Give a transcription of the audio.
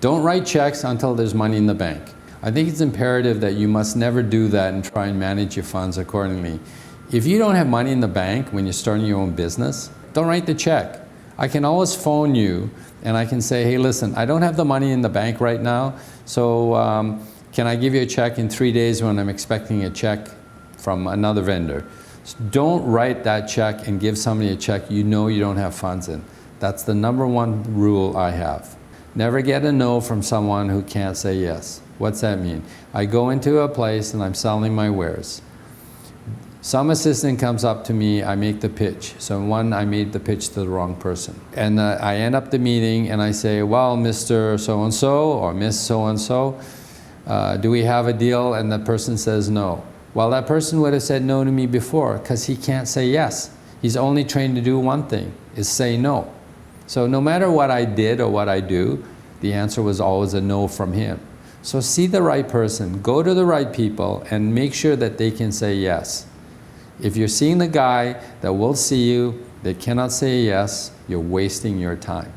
Don't write checks until there's money in the bank. I think it's imperative that you must never do that and try and manage your funds accordingly. If you don't have money in the bank when you're starting your own business, don't write the check. I can always phone you and I can say, hey, listen, I don't have the money in the bank right now, so can I give you a check in 3 days when I'm expecting a check from another vendor? So don't write that check and give somebody a check you know you don't have funds in. That's the #1 rule I have. Never get a no from someone who can't say yes. What's that mean? I go into a place and I'm selling my wares. Some assistant comes up to me, I make the pitch. So I made the pitch to the wrong person. And I end up the meeting and I say, well, Mr. So-and-so or Miss So-and-so, do we have a deal? And the person says no. Well, that person would have said no to me before because he can't say yes. He's only trained to do one thing, is say no. So no matter what I did or what I do, the answer was always a no from him. So see the right person, go to the right people, and make sure that they can say yes. If you're seeing the guy that will see you, that cannot say yes, you're wasting your time.